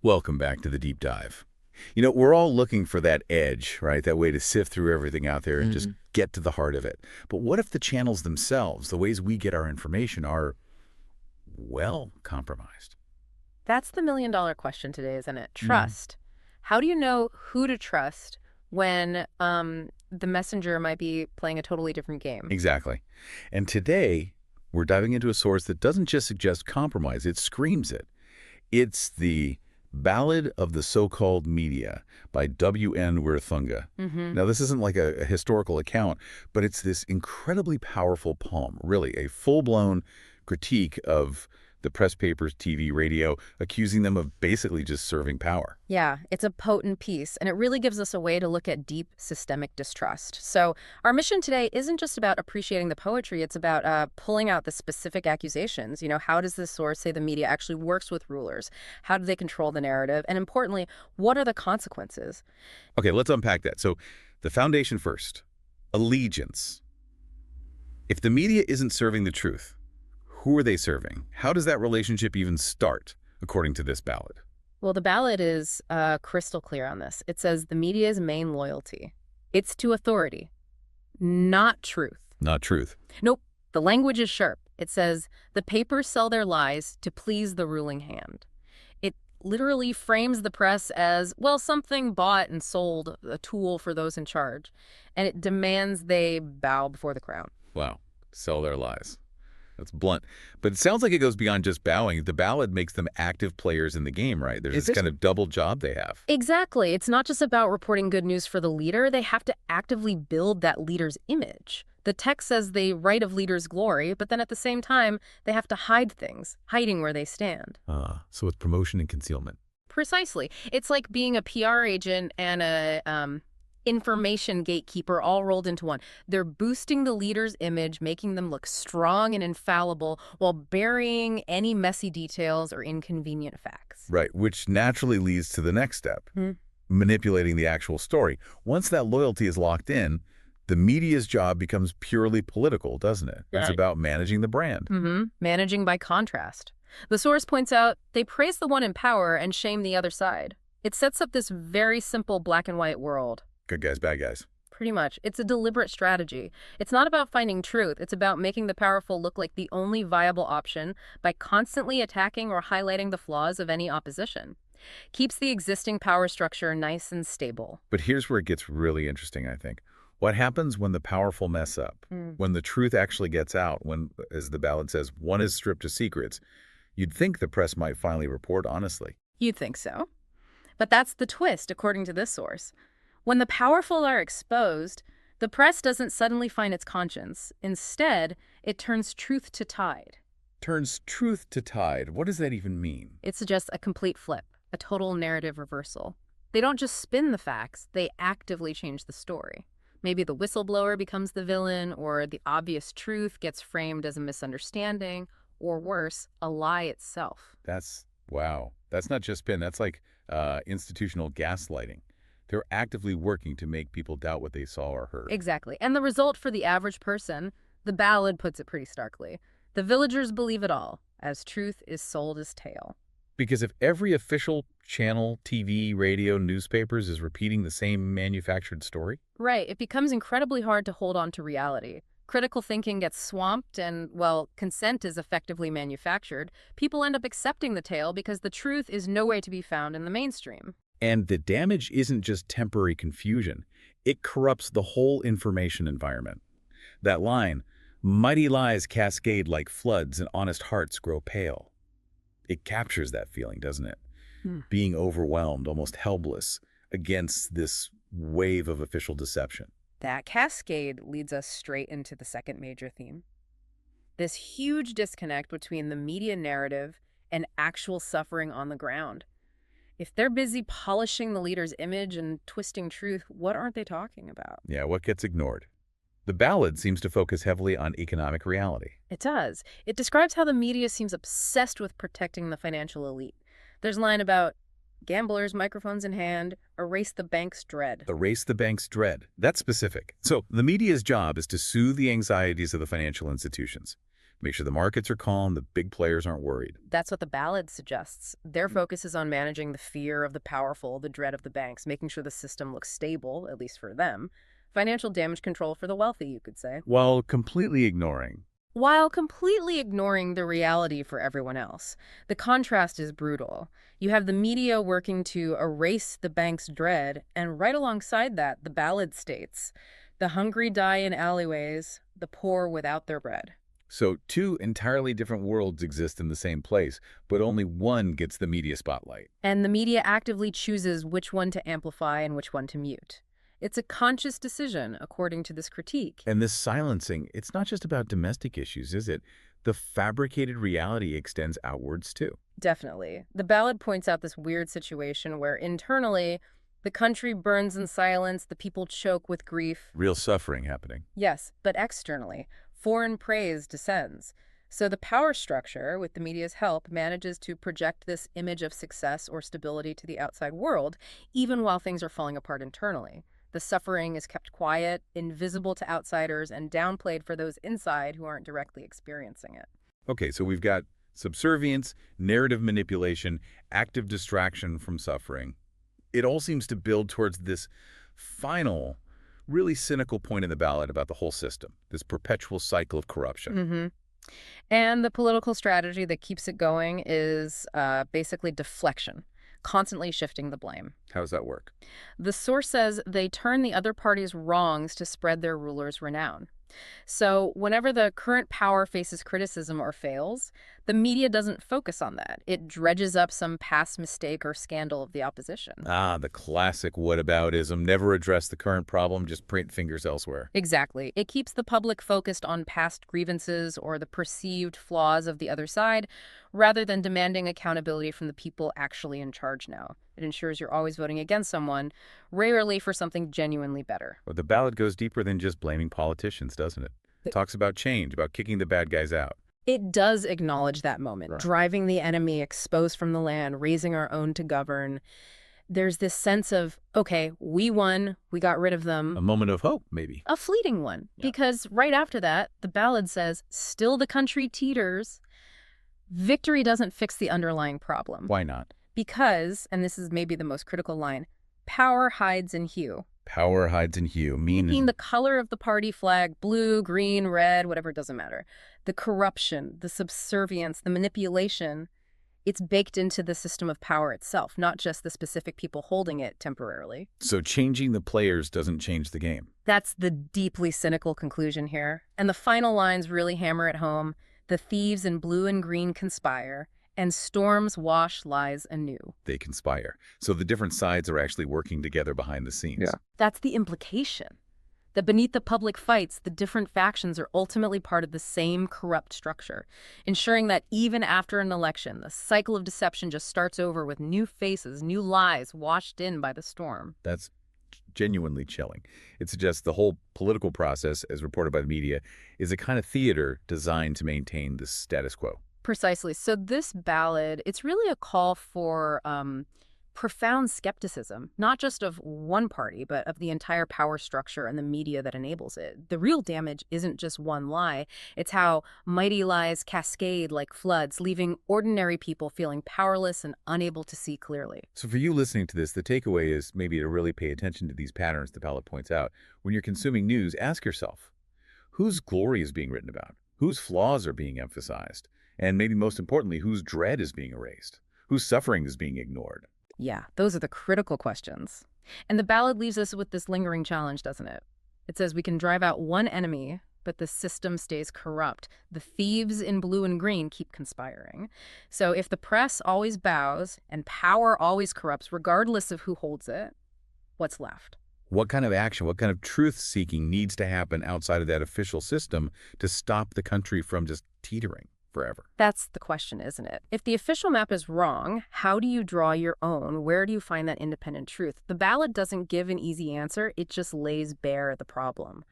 Welcome back to the deep dive. We're all looking for that edge, right? That way to sift through everything out there and just get to the heart of it. But what if the channels themselves, the ways we get our information, are, well, compromised? That's the million-dollar question today, isn't it? Trust. How do you know who to trust when the messenger might be playing a totally different game? Exactly. And today, we're diving into a source that doesn't just suggest compromise, it screams it. It's the Ballad of the So-Called Media by W.N. Wirthunga. Now, this isn't like a historical account, but it's this incredibly powerful poem, really, a full-blown critique of the press, papers, TV, radio, accusing them of basically just serving power. Yeah, it's a potent piece, and it really gives us a way to look at deep systemic distrust. So our mission today isn't just about appreciating the poetry, it's about pulling out the specific accusations. How does this source say the media actually works with rulers? How do they control the narrative? And importantly, what are the consequences? Okay, let's unpack that. So the foundation first, allegiance. If the media isn't serving the truth, who are they serving? How does that relationship even start, according to this ballad? Well, the ballad is crystal clear on this. It says the media's main loyalty. It's to authority, not truth. Not truth. Nope. The language is sharp. It says the papers sell their lies to please the ruling hand. It literally frames the press as, well, something bought and sold, a tool for those in charge. And it demands they bow before the crown. Wow. Sell their lies. That's blunt. But it sounds like it goes beyond just bowing. The ballad makes them active players in the game, right? There's this kind of double job they have. Exactly. It's not just about reporting good news for the leader. They have to actively build that leader's image. The text says they write of leaders' glory, but then at the same time, they have to hide things, hiding where they stand. So it's promotion and concealment. Precisely. It's like being a PR agent and a information gatekeeper all rolled into one. They're boosting the leader's image, making them look strong and infallible while burying any messy details or inconvenient facts. Right, which naturally leads to the next step, manipulating the actual story. Once that loyalty is locked in, the media's job becomes purely political, doesn't it? It's about managing the brand. Managing by contrast. The source points out they praise the one in power and shame the other side. It sets up this very simple black and white world. Good guys, bad guys. Pretty much. It's a deliberate strategy. It's not about finding truth. It's about making the powerful look like the only viable option by constantly attacking or highlighting the flaws of any opposition. Keeps the existing power structure nice and stable. But here's where it gets really interesting, I think. What happens when the powerful mess up? When the truth actually gets out, when, as the ballad says, one is stripped of secrets? You'd think the press might finally report honestly. You'd think so. But that's the twist, according to this source. When the powerful are exposed, the press doesn't suddenly find its conscience. Instead, it turns truth to tide. Turns truth to tide. What does that even mean? It suggests a complete flip, a total narrative reversal. They don't just spin the facts, they actively change the story. Maybe the whistleblower becomes the villain, or the obvious truth gets framed as a misunderstanding, or worse, a lie itself. Wow. That's not just spin. That's like institutional gaslighting. They're actively working to make people doubt what they saw or heard. Exactly. And the result for the average person, the ballad puts it pretty starkly. The villagers believe it all, as truth is sold as tale. Because if every official channel, TV, radio, newspapers is repeating the same manufactured story? Right. It becomes incredibly hard to hold on to reality. Critical thinking gets swamped and, well, consent is effectively manufactured. People end up accepting the tale because the truth is nowhere to be found in the mainstream. And the damage isn't just temporary confusion. It corrupts the whole information environment. That line, mighty lies cascade like floods and honest hearts grow pale. It captures that feeling, doesn't it? Being overwhelmed, almost helpless, against this wave of official deception. That cascade leads us straight into the second major theme. This huge disconnect between the media narrative and actual suffering on the ground. If they're busy polishing the leader's image and twisting truth, what aren't they talking about? Yeah, what gets ignored? The ballad seems to focus heavily on economic reality. It does. It describes how the media seems obsessed with protecting the financial elite. There's a line about gamblers, microphones in hand, erase the bank's dread. Erase the bank's dread. That's specific. So the media's job is to soothe the anxieties of the financial institutions. Make sure the markets are calm, the big players aren't worried. That's what the ballad suggests. Their focus is on managing the fear of the powerful, the dread of the banks, making sure the system looks stable, at least for them. Financial damage control for the wealthy, you could say. While completely ignoring. While completely ignoring the reality for everyone else. The contrast is brutal. You have the media working to erase the bank's dread, and right alongside that, the ballad states, the hungry die in alleyways, the poor without their bread. So two entirely different worlds exist in the same place, but only one gets the media spotlight. And the media actively chooses which one to amplify and which one to mute. It's a conscious decision, according to this critique. And this silencing, it's not just about domestic issues, is it? The fabricated reality extends outwards too. Definitely. The ballad points out this weird situation where internally, the country burns in silence, the people choke with grief. Real suffering happening. Yes, but externally, foreign praise descends. So the power structure, with the media's help, manages to project this image of success or stability to the outside world, even while things are falling apart internally. The suffering is kept quiet, invisible to outsiders, and downplayed for those inside who aren't directly experiencing it. Okay, so we've got subservience, narrative manipulation, active distraction from suffering. It all seems to build towards this final, really cynical point in the ballad about the whole system, this perpetual cycle of corruption. Mm-hmm. And the political strategy that keeps it going is basically deflection, constantly shifting the blame. How does that work? The source says they turn the other party's wrongs to spread their ruler's renown. So whenever the current power faces criticism or fails, the media doesn't focus on that. It dredges up some past mistake or scandal of the opposition. Ah, the classic whataboutism. Never address the current problem, just point fingers elsewhere. Exactly. It keeps the public focused on past grievances or the perceived flaws of the other side, rather than demanding accountability from the people actually in charge now. It ensures you're always voting against someone, rarely for something genuinely better. But the ballad goes deeper than just blaming politicians, doesn't it? It talks about change, about kicking the bad guys out. It does acknowledge that moment, Right. driving the enemy, exposed from the land, raising our own to govern. There's this sense of, okay, we won, we got rid of them. A moment of hope, maybe. A fleeting one, Yeah. because right after that, the ballad says, still the country teeters. Victory doesn't fix the underlying problem. Why not? Because, and this is maybe the most critical line, power hides in hue. Power hides in hue. Making the color of the party flag blue, green, red, whatever, it doesn't matter. The corruption, the subservience, the manipulation, it's baked into the system of power itself, not just the specific people holding it temporarily. So changing the players doesn't change the game. That's the deeply cynical conclusion here. And the final lines really hammer it home. The thieves in blue and green conspire, and storms wash lies anew. They conspire. So the different sides are actually working together behind the scenes. Yeah. That's the implication. That beneath the public fights, the different factions are ultimately part of the same corrupt structure, ensuring that even after an election, the cycle of deception just starts over with new faces, new lies washed in by the storm. That's genuinely chilling. It suggests the whole political process, as reported by the media, is a kind of theater designed to maintain the status quo. Precisely. So this ballad, it's really a call for profound skepticism, not just of one party, but of the entire power structure and the media that enables it. The real damage isn't just one lie. It's how mighty lies cascade like floods, leaving ordinary people feeling powerless and unable to see clearly. So for you listening to this, the takeaway is maybe to really pay attention to these patterns the ballad points out. When you're consuming news, ask yourself, whose glory is being written about? Whose flaws are being emphasized? And maybe most importantly, whose dread is being erased? Whose suffering is being ignored? Yeah, those are the critical questions. And the ballad leaves us with this lingering challenge, doesn't it? It says we can drive out one enemy, but the system stays corrupt. The thieves in blue and green keep conspiring. So if the press always bows and power always corrupts, regardless of who holds it, what's left? What kind of action, what kind of truth-seeking needs to happen outside of that official system to stop the country from just teetering forever? That's the question, isn't it? If the official map is wrong, how do you draw your own? Where do you find that independent truth? The ballad doesn't give an easy answer. It just lays bare the problem.